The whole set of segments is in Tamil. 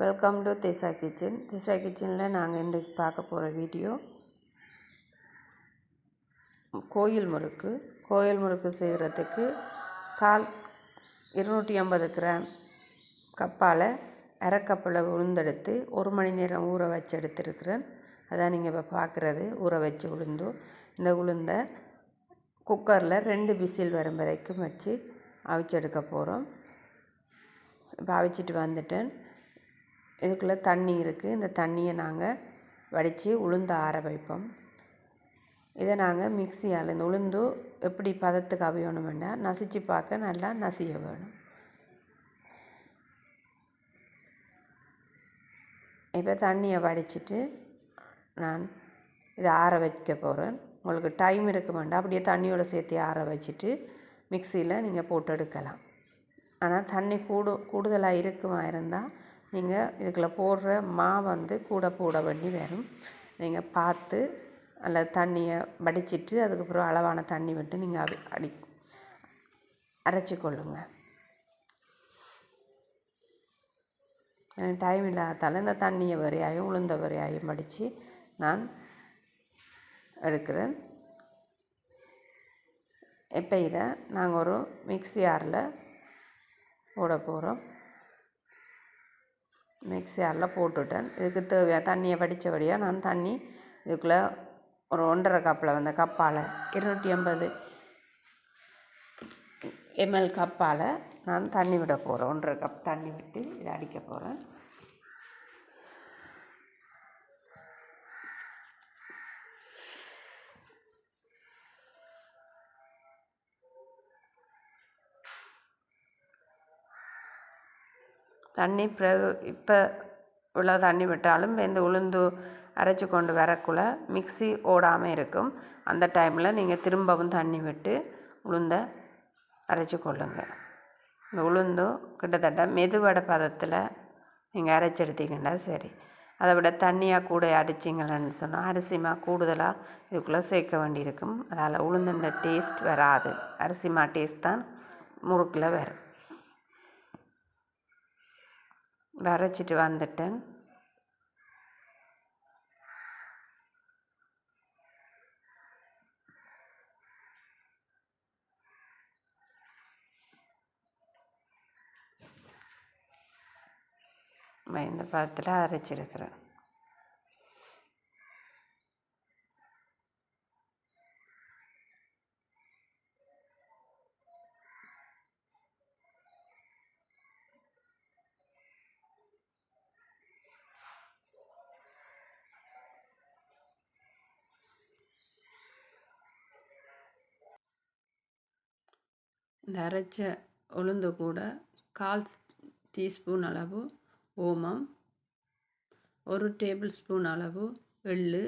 Welcome to Desa kitchen. Desa கிச்சனில் நாங்கள் இன்றைக்கு பார்க்க போகிற வீடியோ கோயில் முறுக்கு. கோயில் முறுக்கு செய்கிறதுக்கு 250 கிராம் கப்பால் அரை கப்பில் உளுந்தெடுத்து 1 மணி நேரம் ஊற வச்சு எடுத்துருக்கிறேன். அதான் நீங்கள் இப்போ பார்க்குறது ஊற வச்சு உளுந்து. இந்த உளுந்தை குக்கரில் 2 விசில் வரும் வரைக்கும் வச்சு அவிச்செடுக்க போகிறோம். இப்போ அவிச்சிட்டு வந்துட்டேன். இதுக்குள்ளே தண்ணி இருக்குது. இந்த தண்ணியை நாங்கள் வடித்து உளுந்து ஆற வைப்போம். இதை நாங்கள் மிக்சியால் இந்த உளுந்து எப்படி பதத்துக்கு அவியணுமென்னா நசிச்சு பார்க்க நல்லா நசிய வேணும். இப்போ தண்ணியை வடிச்சிட்டு நான் இதை ஆற வைக்க போகிறேன். உங்களுக்கு டைம் இருக்க வேண்டாம், அப்படியே தண்ணியோடு சேர்த்து ஆற வச்சுட்டு மிக்சியில் நீங்கள் போட்டு எடுக்கலாம். ஆனால் தண்ணி கூடுதலாக இருக்குமா இருந்தால் நீங்கள் இதுக்குள்ள போடுற மாவு கூட போட வேண்டி வரும். நீங்கள் பார்த்து அல்லது தண்ணியை வடிச்சிட்டு அதுக்கப்புறம் அளவான தண்ணி விட்டு நீங்கள் அரைச்சி கொள்ளுங்க. எனக்கு டைம் இல்லாதால இந்த தண்ணியை வரையாயும் உளுந்த வரையாயும் வடித்து நான் எடுக்கிறேன். இப்போ இதை நாங்கள் ஒரு மிக்ஸி ஜாரில் போட போகிறோம். மிக்ஸி ஜாரில் போட்டுவிட்டேன். இதுக்கு தேவையான தண்ணியை வடித்தபடியாக நான் தண்ணி இதுக்குள்ளே ஒரு 1.5 கப்பில் கப்பால் 250 ml கப்பால் நான் தண்ணி விட போகிறேன். 1.5 கப் தண்ணி விட்டு இதை அடிக்க போகிறேன். தண்ணி இப்போ இவ்வளோ தண்ணி விட்டாலும் இந்த உளுந்து அரைச்சி கொண்டு வரக்குள்ளே மிக்ஸி ஓடாமல் இருக்கும். அந்த டைமில் நீங்கள் திரும்பவும் தண்ணி விட்டு உளுந்தை அரைச்சி கொள்ளுங்க. இந்த உளுந்தும் கிட்டத்தட்ட மெதுவடை பதத்தில் நீங்கள் அரைச்சி எடுத்தீங்கன்னா சரி. அதை விட தண்ணியாக கூட அடிச்சிங்களன்னு சொன்னால் அரிசிமா கூடுதலாக இதுக்குள்ளே சேர்க்க வேண்டியிருக்கும். அதனால் உளுந்துன்ற டேஸ்ட் வராது. அரிசிமா டேஸ்ட் தான் முறுக்கில் வரும். அரைச்சிட்டு வந்துட்டேன். இந்த பதத்தில் அரைச்சிருக்கிறேன். இந்த அரைச்ச உளுந்து கூட 1/4 டீஸ்பூன் அளவு ஓமம், 1 டேபிள் ஸ்பூன் அளவு எள்ளு,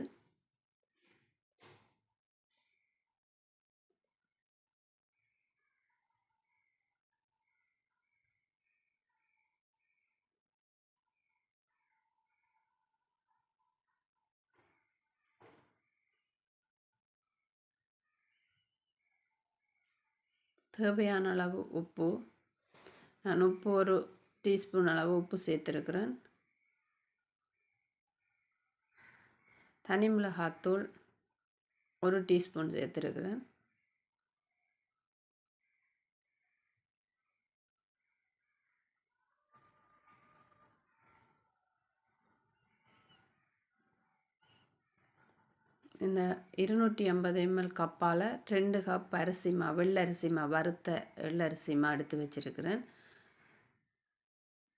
தேவையான அளவு உப்பு. நான் உப்பு 1 டீஸ்பூன் அளவு உப்பு சேர்த்துருக்கிறேன். தனி மிளகாத்தூள் 1 டீஸ்பூன் சேர்த்துருக்கிறேன். இந்த 250 ml கப்பால் 2 கப் அரிசிமா, வெள்ளரிசிமா, வறுத்த எள்ளரிசிமா எடுத்து வச்சுருக்கிறேன்.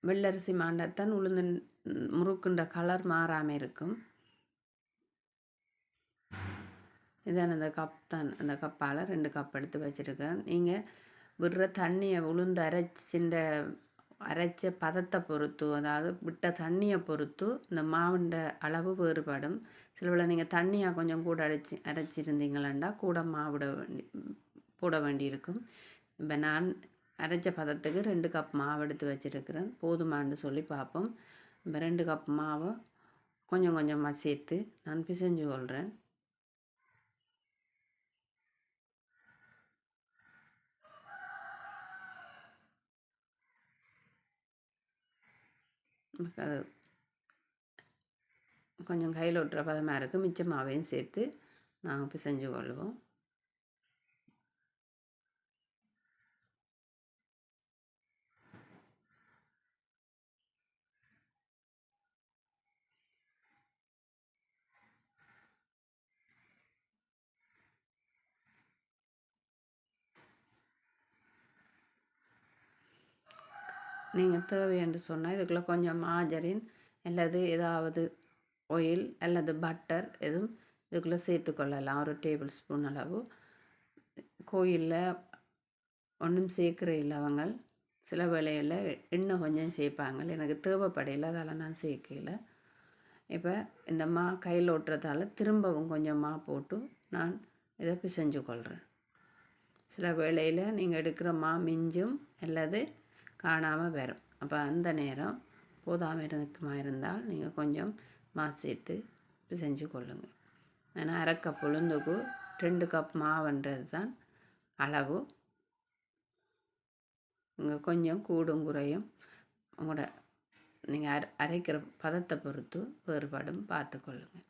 வெள்ளரிசிமாண்டத்தான் உளுந்து முறுக்குண்ட கலர் மாறாமல் இருக்கும். இதான் அந்த கப் தான், அந்த கப்பால் 2 கப் எடுத்து வச்சுருக்கேன். நீங்கள் விடுற தண்ணியை உளுந்து அரைச்ச பதத்தை பொறுத்து, அதாவது விட்ட தண்ணியை பொறுத்து இந்த மாவுண்ட அளவு வேறுபடும். சிலவில் நீங்கள் தண்ணியாக கொஞ்சம் கூட அரைச்சிருந்தீங்களா கூட மாவிட போட வேண்டியிருக்கும். இப்போ நான் அரைச்ச பதத்துக்கு 2 கப் மாவு எடுத்து வச்சுருக்கிறேன். போதுமான்னு சொல்லி பார்ப்போம். இப்போ 2 கப் மாவை கொஞ்சம் கொஞ்சமாக சேர்த்து நான் பிசைஞ்சு கொள்கிறேன். அது கொஞ்சம் கையில் ஒட்டுற பதமாக இருக்குது. மிச்ச மாவையும் சேர்த்து நாங்கள் பிசைஞ்சு கொள்வோம். நீங்கள் தேவை என்று சொன்னால் இதுக்குள்ளே கொஞ்சம் மார்ஜரின் அல்லது ஏதாவது ஆயில் அல்லது பட்டர் எதுவும் இதுக்குள்ளே சேர்த்துக்கொள்ளலாம். ஒரு டேபிள் ஸ்பூன் அளவு. கோயிலில் ஒன்றும் சேர்க்குற இல்லை அவங்க. சில வேளையில் எண்ணெய் கொஞ்சம் சேர்ப்பாங்க. எனக்கு தேவைப்படையில் அதெல்லாம் நான் சேர்க்கல. இப்போ இந்த கையில் ஓட்டுறதால திரும்பவும் கொஞ்சமாக போட்டு நான் இதை பிசைஞ்சு கொள்கிறேன். சில வேளையில் நீங்கள் எடுக்கிற மிஞ்சும் அல்லது காணாமல் வரும். அப்போ அந்த நேரம் போதாமல் இருக்குமா இருந்தால் நீங்கள் கொஞ்சம் சேர்த்து பிசைஞ்சு கொள்ளுங்கள். ஏன்னா 1/2 கப் உளுந்துக்கு 2 கப் மாவுன்றது தான் அளவு. இங்கே கொஞ்சம் கூடும் குறையும் உங்களோட நீங்கள் அரைக்கிற பதத்தை பொறுத்து வேறுபாடும் பார்த்துக்கொள்ளுங்கள்.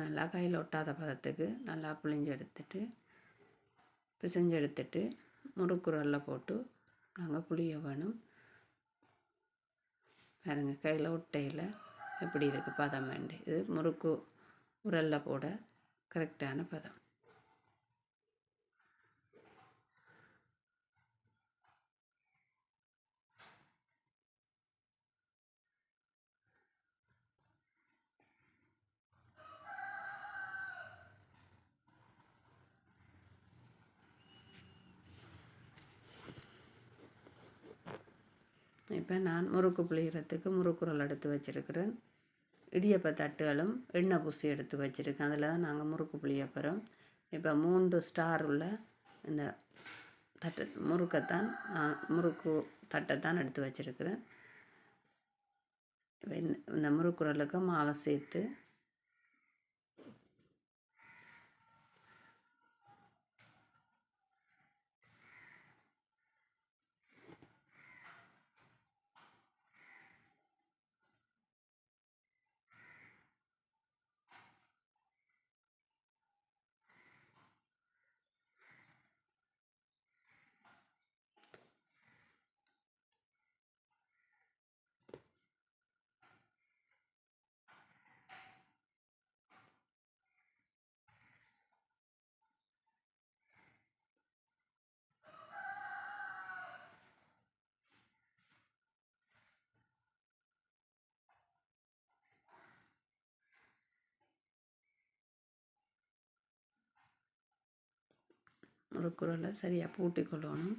நல்லா கையில் ஒட்டாத பதத்துக்கு நல்லா பிழிஞ்சு எடுத்துட்டு பிசைஞ்சு எடுத்துட்டு முறுக்குரலில் போட்டு நாங்கள் புளிய வேணும். பாருங்க கையில் ஒட்டையில் எப்படி இருக்குது பதம் வேண்டு. இது முறுக்கு உரலில் போட கரெக்டான பதம். இப்போ நான் முறுக்கு புளியறதுக்கு முறுக்குரல் எடுத்து வச்சுருக்கிறேன். இடியப்ப தட்டுகளும் எண்ணெய் பூசி எடுத்து வச்சுருக்கேன். அதில் தான் நாங்கள் முறுக்கு புளிய போகிறோம். இப்போ 3 ஸ்டார் உள்ள இந்த தட்டை முறுக்கைத்தான் முறுக்கு தட்டைத்தான் எடுத்து வச்சுருக்கிறேன். இந்த முறுக்குரலுக்கு மாவை சேர்த்து முறுக்குரலை சரியாக பூட்டி கொள்ளணும்.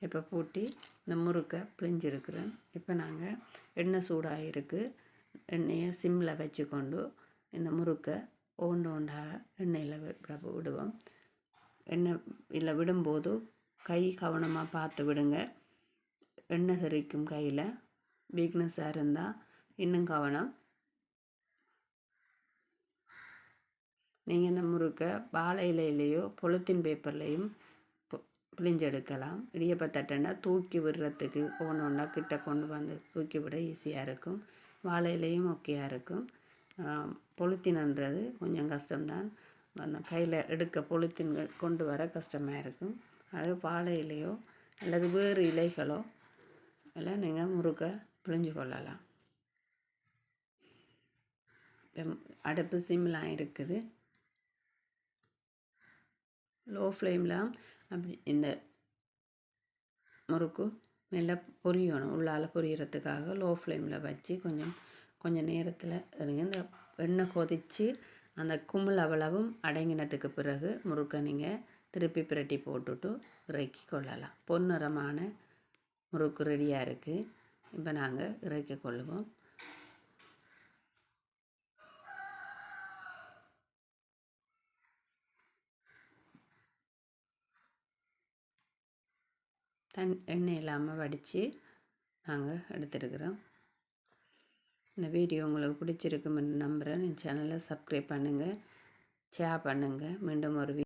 இப்போ பூட்டி இந்த முறுக்கை பிழிஞ்சிருக்கிறேன். இப்போ நாங்கள் எண்ணெய் சூடாக இருக்குது. எண்ணெயை சிம்மில் வச்சுக்கொண்டு இந்த முறுக்கை ஒன்றாக எண்ணெயில் விடுவோம். எண்ணெயில் விடும்போது கை கவனமாக பார்த்து விடுங்க. எண்ணெய் தெரிக்கும் கையில் வீக்னஸாக இருந்தால் இன்னும் கவனம். நீங்கள் இந்த முறுக்கை வாழை இலையிலையோ பொலித்தீன் பேப்பர்லேயும் பிழிஞ்செடுக்கலாம். இடியப்ப தட்டைன்னா தூக்கி விடுறதுக்கு ஒன்றா கிட்ட கொண்டு வந்து தூக்கி விட ஈஸியாக இருக்கும். வாழை இலையும் ஓகேயாக இருக்கும். பொலித்தீன்ன்றது கொஞ்சம் கஷ்டம்தான். அந்த கையில் எடுக்க பொலித்தீன்கள் கொண்டு வர கஷ்டமாக இருக்கும். அது வாழை இலையோ அல்லது வேறு இலைகளோ எல்லாம் நீங்கள் முறுக்கை பிழிஞ்சு கொள்ளலாம். அடுப்பு சிம்லாம் இருக்குது. லோ ஃப்ளேமில் அப்படி இந்த முறுக்கு மேலே பொரியணும். உள்ளால் பொரியறதுக்காக லோ ஃப்ளேமில் வச்சு கொஞ்சம் நேரத்தில் இந்த எண்ணெய் கொதித்து அந்த குமிழ் அவ்வளவும் அடங்கினதுக்கு பிறகு முறுக்கை நீங்கள் திருப்பி பிரட்டி போட்டுட்டு இறக்கி கொள்ளலாம். பொன்னிறமான முறுக்கு ரெடியாக இருக்குது. இப்போ நாங்கள் இறக்கி கொள்ளுவோம். எண்ணெய் இல்லாமல் வடித்து நாங்கள் எடுத்துருக்குறோம். இந்த வீடியோ உங்களுக்கு பிடிச்சிருக்குன்னு நம்புகிறேன். என் சேனலை சப்ஸ்கிரைப் பண்ணுங்கள், ஷேர் பண்ணுங்கள். மீண்டும் ஒரு